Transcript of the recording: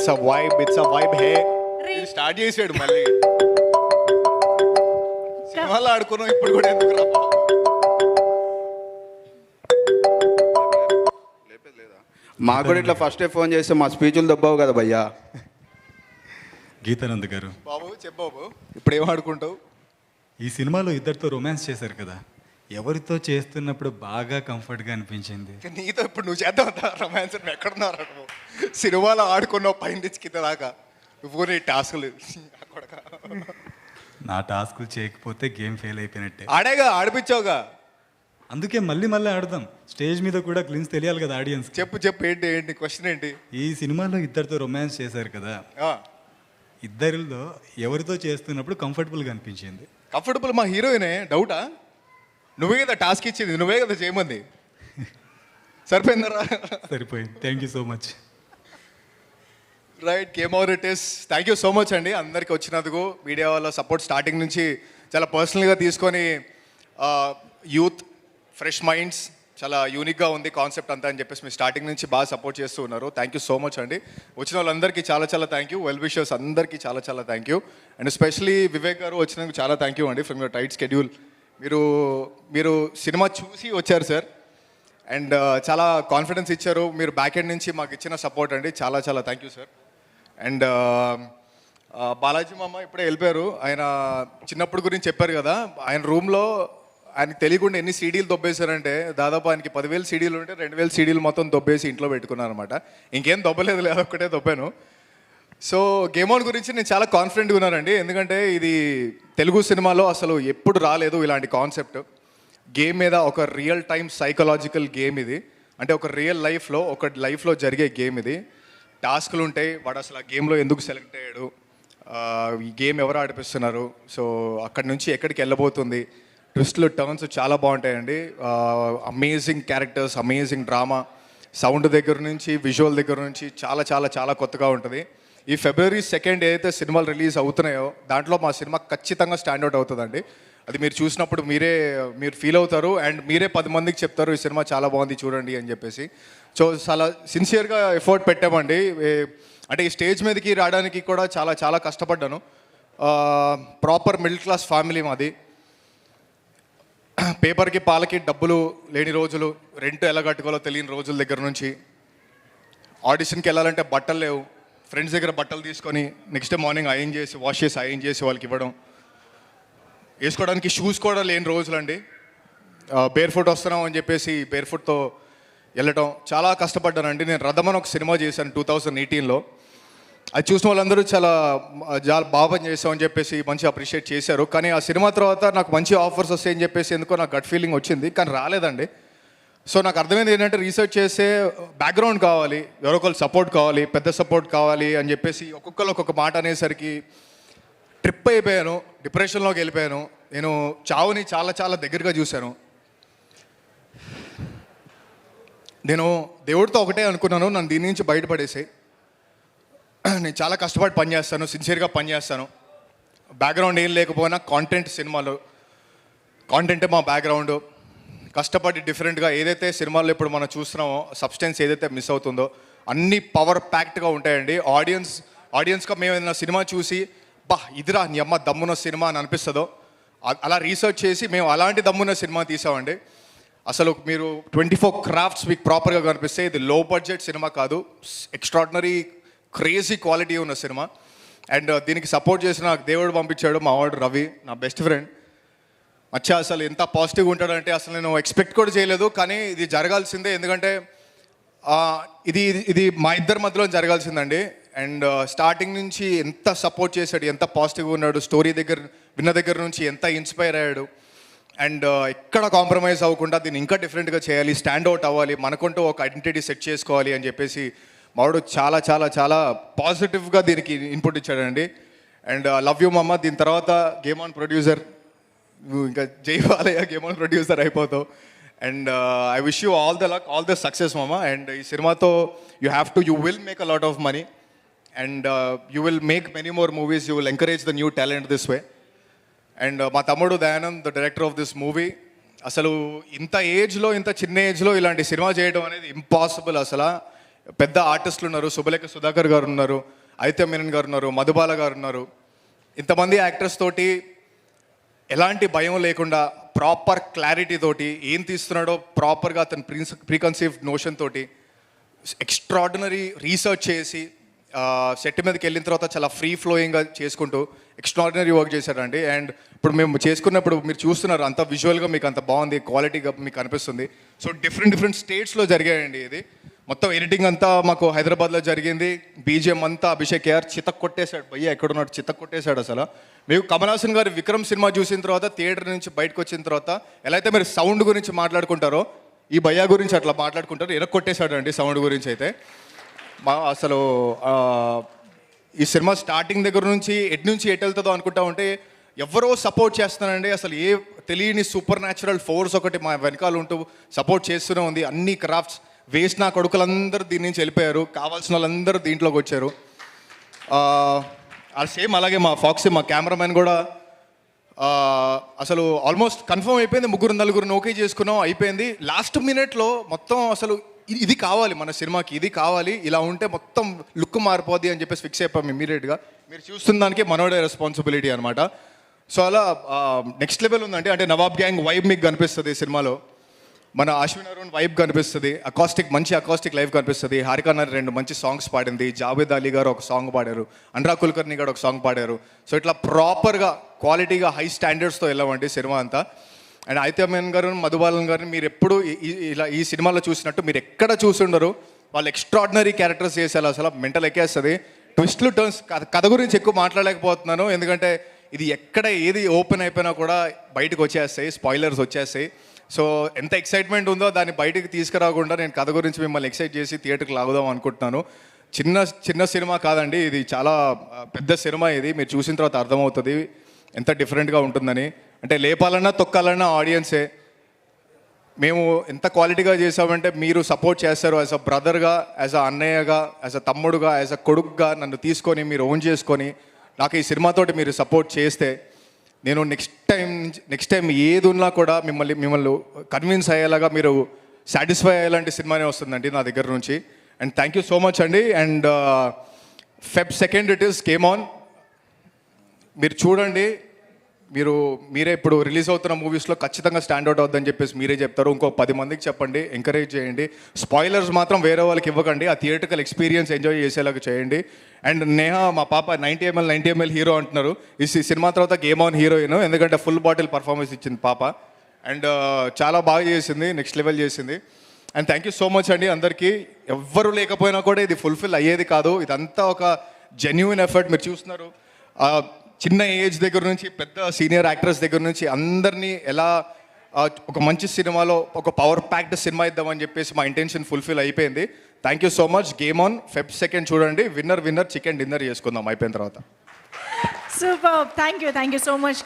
It's a vibe hey start చేసాడు మళ్ళీ సినిమాలో ఆడుకున్నాం ఇప్పుడు కూడా ఎందుకు రా మాకు కూడా ఇట్లా ఫస్టే ఫోన్ చేస్తే మా స్పీచ్లు దబ్బావు కదా భయ్యా. గీతానంద్ గారు, బాబు చెప్పావు ఇప్పుడు ఏం ఆడుకుంటావు? ఈ సినిమాలో ఇద్దరితో రొమాన్స్ చేశారు కదా, ఎవరితో చేస్తున్నప్పుడు బాగా కంఫర్ట్గా అనిపించింది? నీతో ఇప్పుడు నువ్వు చేద్దాం రొమాన్స్ ఎక్కడున్నారా నువ్వు? సినిమాలో ఆడుకున్నావు పైన నుంచి కింద దాకా, నువ్వు నీ టాస్క్లు నా టాస్క్లు చేయకపోతే గేమ్ ఫెయిల్ అయిపోయినట్టే. ఆడేగా ఆడిపించావుగా, అందుకే మళ్ళీ ఆడదాం. స్టేజ్ మీద కూడా క్లిన్స్ తెలియాలి కదా ఆడియన్స్. చెప్పు ఏంటి క్వశ్చన్ ఏంటి? ఈ సినిమాలో ఇద్దరితో రొమాన్స్ చేశారు కదా, ఇద్దరిలో ఎవరితో చేస్తున్నప్పుడు కంఫర్టబుల్గా అనిపించింది? కంఫర్టబుల్ మా హీరోయినే, డౌటా? నువ్వే కదా టాస్క్ ఇచ్చింది, నువ్వే కదా చేయమంది. సరిపోయిందరా? సరిపోయింది. Thank you so much. Right, came over it is. Thank you so much అండి అందరికి వచ్చినందుకు. మీడియా వాళ్ళ సపోర్ట్ స్టార్టింగ్ నుంచి చాలా పర్సనల్గా తీసుకొని, యూత్ ఫ్రెష్ మైండ్స్, చాలా యూనిక్గా ఉంది కాన్సెప్ట్ అంతా అని చెప్పేసి మీరు స్టార్టింగ్ నుంచి బాగా సపోర్ట్ చేస్తూ ఉన్నారు. థ్యాంక్ యూ సో మచ్ అండి. వచ్చిన వాళ్ళందరికీ చాలా థ్యాంక్ యూ. వెల్ విషర్స్ అందరికీ చాలా thank you. And especially Vivek గారు వచ్చినందుకు చాలా థ్యాంక్ యూ అండి ఫ్రమ్ యువర్ టైట్ స్కెడ్యూల్. మీరు సినిమా చూసి వచ్చారు సార్, అండ్ చాలా కాన్ఫిడెన్స్ ఇచ్చారు. మీరు బ్యాక్ ఎండ్ నుంచి మాకు ఇచ్చిన సపోర్ట్ అండి, చాలా thank you sir. And Balaji మామ ఇప్పుడే వెళ్ళిపోయారు. ఆయన చిన్నప్పుడు గురించి చెప్పారు కదా, ఆయన రూమ్లో ఆయనకు తెలియకుండా ఎన్ని సీడీలు దొబ్బేశారంటే, దాదాపు ఆయనకి 10,000 సీడీలు ఉంటే 2,000 సీడీలు మొత్తం దొబ్బేసి ఇంట్లో పెట్టుకున్నారు అనమాట. ఇంకేం దొబ్బలేదు, అదొక్కటే దొబ్బాను. సో గేమ్ ఆన్ గురించి నేను చాలా కాన్ఫిడెంట్గా ఉన్నానండి, ఎందుకంటే ఇది తెలుగు సినిమాలో అసలు ఎప్పుడు రాలేదు ఇలాంటి కాన్సెప్ట్. గేమ్ మీద ఒక రియల్ టైమ్ సైకలాజికల్ గేమ్ ఇది. అంటే ఒక రియల్ లైఫ్లో జరిగే గేమ్ ఇది. టాస్క్లు ఉంటాయి, వాడు అసలు ఆ గేమ్లో ఎందుకు సెలెక్ట్ అయ్యాడు, ఈ గేమ్ ఎవరు ఆడిపిస్తున్నారు, సో అక్కడి నుంచి ఎక్కడికి వెళ్ళబోతుంది, ట్విస్ట్లు టర్న్స్ చాలా బాగుంటాయండి. Amazing characters, amazing drama, sound దగ్గర నుంచి విజువల్ దగ్గర నుంచి చాలా కొత్తగా ఉంటుంది. ఈ February 2 ఏదైతే సినిమాలు రిలీజ్ అవుతున్నాయో దాంట్లో మా సినిమా ఖచ్చితంగా స్టాండ్అవుట్ అవుతుందండి. అది మీరు చూసినప్పుడు మీరు ఫీల్ అవుతారు, అండ్ మీరే 10 మందికి చెప్తారు ఈ సినిమా చాలా బాగుంది చూడండి అని చెప్పేసి. సో చాలా సిన్సియర్గా ఎఫర్ట్ పెట్టామండి. అంటే ఈ స్టేజ్ మీదకి రావడానికి కూడా చాలా కష్టపడ్డాను. ప్రాపర్ మిడిల్ క్లాస్ ఫ్యామిలీ మాది. పేపర్కి పాలకి డబ్బులు లేని రోజులు, రెంట్ ఎలా కట్టుకోవాలో తెలియని రోజుల దగ్గర నుంచి, ఆడిషన్కి వెళ్ళాలంటే బట్టలు లేవు, ఫ్రెండ్స్ దగ్గర బట్టలు తీసుకొని నెక్స్ట్ డే మార్నింగ్ వాష్ చేసి ఐరన్ చేసి వాళ్ళకి ఇవ్వడం, వేసుకోవడానికి షూస్ కూడా లేని రోజులండి. బేర్ ఫుట్ వస్తున్నాం అని చెప్పేసి బేర్ ఫుట్తో వెళ్ళటం చాలా కష్టపడ్డానండి. నేను రథమని ఒక సినిమా చేశాను 2018లో. అది చూసిన వాళ్ళందరూ చాలా బాగా పని చేస్తామని చెప్పేసి మంచి అప్రిషియేట్ చేశారు. కానీ ఆ సినిమా తర్వాత నాకు మంచి ఆఫర్స్ వస్తాయని చెప్పేసి ఎందుకో నాకు గట్ ఫీలింగ్ వచ్చింది, కానీ రాలేదండి. సో నాకు అర్థమైంది ఏంటంటే రీసెర్చ్ చేసే బ్యాక్గ్రౌండ్ కావాలి, ఎవరొకరు సపోర్ట్ కావాలి, పెద్ద సపోర్ట్ కావాలి అని చెప్పేసి ఒక్కొక్కరు ఒక్కొక్క మాట అనేసరికి ట్రిప్ అయిపోయాను, డిప్రెషన్లోకి వెళ్ళిపోయాను. నేను చావుని చాలా దగ్గరగా చూశాను. నేను దేవుడితో ఒకటే అనుకున్నాను, నన్ను దీని నుంచి బయటపడేసి నేను చాలా కష్టపడి పనిచేస్తాను, సిన్సియర్గా పనిచేస్తాను. బ్యాక్గ్రౌండ్ ఏం లేకపోయినా సినిమాలో కాంటెంటే మా బ్యాక్గ్రౌండ్. కష్టపడి డిఫరెంట్గా ఏదైతే సినిమాల్లో ఇప్పుడు మనం చూస్తున్నామో సబ్స్టెన్స్ ఏదైతే మిస్ అవుతుందో అన్నీ పవర్ ప్యాక్డ్గా ఉంటాయండి. ఆడియన్స్గా మేము ఏదైనా సినిమా చూసి ఇదిరా నీ అమ్మ దమ్మున్న సినిమా అని అనిపిస్తుందో అలా రీసెర్చ్ చేసి మేము అలాంటి దమ్మున్న సినిమా తీసామండి. అసలు మీరు 24 క్రాఫ్ట్స్ మీకు ప్రాపర్గా కనిపిస్తే ఇది లో బడ్జెట్ సినిమా కాదు, ఎక్స్ట్రాడినరీ క్రేజీ క్వాలిటీ ఉన్న సినిమా. అండ్ దీనికి సపోర్ట్ చేసిన నాకు దేవుడు పంపించాడు, మా వాడు రవి, నా బెస్ట్ ఫ్రెండ్. అసలు ఎంత పాజిటివ్గా ఉంటాడంటే అసలు నేను ఎక్స్పెక్ట్ కూడా చేయలేదు, కానీ ఇది జరగాల్సిందే. ఎందుకంటే ఇది మా ఇద్దరి మధ్యలో జరగాల్సిందండి. అండ్ స్టార్టింగ్ నుంచి ఎంత సపోర్ట్ చేశాడు, ఎంత పాజిటివ్గా ఉన్నాడు, స్టోరీ విన్న దగ్గర నుంచి ఎంత ఇన్స్పైర్ అయ్యాడు. అండ్ ఎక్కడ కాంప్రమైజ్ అవ్వకుండా దీన్ని ఇంకా డిఫరెంట్గా చేయాలి, స్టాండ్అవుట్ అవ్వాలి, మనకుంటూ ఒక ఐడెంటిటీ సెట్ చేసుకోవాలి అని చెప్పేసి మావాడు చాలా పాజిటివ్గా దీనికి ఇన్పుట్ ఇచ్చాడండి. అండ్ లవ్ యూ మమ్మ. దీని తర్వాత గేమ్ ఆన్ ప్రొడ్యూసర్, ఇంకా జైవాలయ గేమ్ ఆన్ ప్రొడ్యూసర్ అయిపోతావు. And I wish you all the luck, all the success మమ్మ. అండ్ ఈ సినిమాతో you will make a lot of money, and you will make many more movies, you will encourage the new talent this way. And మా తమ్ముడు Dayanand, the director of this movie, అసలు ఇంత చిన్న ఏజ్లో ఇలాంటి సినిమా చేయడం అనేది ఇంపాసిబుల్. అసలు పెద్ద ఆర్టిస్టులు ఉన్నారు, శుభలేఖ సుధాకర్ గారు ఉన్నారు, ఆదిత్య మీనన్ గారు ఉన్నారు, మధుబాల గారు ఉన్నారు. ఇంతమంది యాక్టర్స్ తోటి ఎలాంటి భయం లేకుండా ప్రాపర్ క్లారిటీ తోటి ఏం తీస్తున్నాడో ప్రాపర్గా అతను ప్రీకన్సీవ్డ్ నోషన్ తోటి ఎక్స్ట్రాడినరీ రీసెర్చ్ చేసి సెట్ మీదకి వెళ్ళిన తర్వాత చాలా ఫ్రీ ఫ్లోయింగ్గా చేసుకుంటూ ఎక్స్ట్రాడినరీ వర్క్ చేశారండి. అండ్ ఇప్పుడు మేము చేసుకున్నప్పుడు మీరు చూస్తున్నారు అంత విజువల్గా మీకు అంత బాగుంది, క్వాలిటీగా మీకు అనిపిస్తుంది. సో డిఫరెంట్ స్టేట్స్లో జరిగాయండి ఇది. మొత్తం ఎడిటింగ్ అంతా మాకు హైదరాబాద్లో జరిగింది. బీజిఎం అంతా అభిషేక్ కేఆర్ చితక్ కొట్టేశాడు. భయ్య ఎక్కడున్నాడు, చితక్ కొట్టేశాడు అసలు. మీకు కమల్ హాసన్ గారు విక్రమ్ సినిమా చూసిన తర్వాత థియేటర్ నుంచి బయటకు వచ్చిన తర్వాత ఎలా అయితే మీరు సౌండ్ గురించి మాట్లాడుకుంటారో ఈ భయ్య గురించి అట్లా మాట్లాడుకుంటారు. ఎరక్కొట్టేశాడు అండి సౌండ్ గురించి అయితే. అసలు ఈ సినిమా స్టార్టింగ్ దగ్గర నుంచి ఎటు వెళ్తుందో అనుకుంటా ఉంటే ఎవరో సపోర్ట్ చేస్తున్నానండి. అసలు ఏ తెలియని సూపర్ న్యాచురల్ ఫోర్స్ ఒకటి మా వెనకాల ఉంటూ సపోర్ట్ చేస్తూనే ఉంది. అన్ని క్రాఫ్ట్స్ వేస్ట్ నా కొడుకులందరూ దీని నుంచి వెళ్ళిపోయారు, కావాల్సిన వాళ్ళందరూ దీంట్లోకి వచ్చారు. సేమ్ అలాగే మా ఫాక్సీ మా కెమెరామెన్ కూడా అసలు ఆల్మోస్ట్ కన్ఫర్మ్ అయిపోయింది. 3-4 ఓకే చేసుకున్నాం, అయిపోయింది. లాస్ట్ మినిట్లో మొత్తం అసలు ఇది కావాలి మన సినిమాకి, ఇది కావాలి, ఇలా ఉంటే మొత్తం లుక్ మారిపోద్ది అని చెప్పేసి ఫిక్స్ అయిపోయాం ఇమీడియట్గా. మీరు చూస్తున్న దానికి మనోడే రెస్పాన్సిబిలిటీ అనమాట. సో అలా నెక్స్ట్ లెవెల్ ఉందండి. అంటే నవాబ్ గ్యాంగ్ వైబ్ మీకు కనిపిస్తుంది సినిమాలో, మన అశ్విన్ అరుణ్ వైబ్ కనిపిస్తుంది, మంచి అకాస్టిక్ లైవ్ కనిపిస్తుంది. హారికా నారి 2 మంచి సాంగ్స్ పాడింది, జావేద్ అలీ గారు ఒక సాంగ్ పాడారు, అనురాగ్ కుల్కర్ని గారు ఒక సాంగ్ పాడారు. సో ఇట్లా ప్రాపర్గా క్వాలిటీగా హై స్టాండర్డ్స్తో వెళ్ళామండి సినిమా అంతా. అండ్ ఆదిత్య మీనన్ గారు, మధుబాలన్ గారిని మీరు ఎప్పుడు ఇలా ఈ సినిమాలో చూసినట్టు మీరు ఎక్కడ చూసుండరు. వాళ్ళు ఎక్స్ట్రాడినరీ క్యారెక్టర్స్ చేసేలా అసలు మెంటల్ ఎక్కేస్తుంది. ట్విస్ట్లు టర్న్స్ కథ గురించి ఎక్కువ మాట్లాడలేకపోతున్నాను, ఎందుకంటే ఇది ఎక్కడ ఏది ఓపెన్ అయిపోయినా కూడా బయటకు వచ్చేస్తాయి, స్పాయిలర్స్ వచ్చేస్తాయి. సో ఎంత ఎక్సైట్మెంట్ ఉందో దాన్ని బయటికి తీసుకురాకుండా నేను కథ గురించి మిమ్మల్ని ఎక్సైట్ చేసి థియేటర్కి లాగుదాం అనుకుంటున్నాను. చిన్న సినిమా కాదండి, ఇది చాలా పెద్ద సినిమా. ఇది మీరు చూసిన తర్వాత అర్థమవుతుంది ఎంత డిఫరెంట్గా ఉంటుందని. అంటే లేపాలన్నా తొక్కాలన్నా ఆడియన్సే. మేము ఎంత క్వాలిటీగా చేసామంటే మీరు సపోర్ట్ చేస్తారు. యాజ్ అ బ్రదర్గా, యాజ్ అ అన్నయ్యగా, యాజ్ అ తమ్ముడుగా, యాజ్ అ కొడుకుగా నన్ను తీసుకొని మీరు ఓన్ చేసుకొని నాకు ఈ సినిమాతోటి మీరు సపోర్ట్ చేస్తే నేను నెక్స్ట్ టైం ఏది ఉన్నా కూడా మిమ్మల్ని కన్విన్స్ అయ్యేలాగా మీరు సాటిస్ఫై అయ్యేలాంటి సినిమానే వస్తుందండి నా దగ్గర నుంచి. And thank you so much అండి. And Feb 2 it is came on. మీరు చూడండి, మీరే ఇప్పుడు రిలీజ్ అవుతున్న మూవీస్లో ఖచ్చితంగా స్టాండ్అవుట్ అవుద్దని చెప్పేసి మీరే చెప్తారు. ఇంకో 10 మందికి చెప్పండి, ఎంకరేజ్ చేయండి. స్పాయిలర్స్ మాత్రం వేరే వాళ్ళకి ఇవ్వకండి, ఆ థియేటర్కల్ ఎక్స్పీరియన్స్ ఎంజాయ్ చేసేలాగా చేయండి. అండ్ నేహా మా పాప 90 ml హీరో అంటున్నారు. ఈ సినిమా తర్వాత గేమ్ ఆన్ హీరోయిన్, ఎందుకంటే ఫుల్ బాటిల్ పర్ఫార్మెన్స్ ఇచ్చింది పాప. అండ్ చాలా బాగా చేసింది, నెక్స్ట్ లెవెల్ చేసింది. And thank you so much అండి అందరికీ. ఎవ్వరు లేకపోయినా కూడా ఇది ఫుల్ఫిల్ అయ్యేది కాదు. ఇదంతా ఒక జెన్యూన్ ఎఫర్ట్. మీరు చూస్తున్నారు చిన్న ఏజ్ దగ్గర నుంచి పెద్ద సీనియర్ యాక్టర్స్ దగ్గర నుంచి అందరినీ ఎలా ఒక మంచి సినిమాలో ఒక పవర్ ప్యాక్డ్ సినిమా ఇద్దామని చెప్పేసి మా ఇంటెన్షన్ ఫుల్ఫిల్ అయిపోయింది. Thank you so much. Game on Feb 2 చూడండి. విన్నర్ చికెన్ డిన్నర్ చేసుకుందాం అయిపోయిన తర్వాత. Super, thank you so much.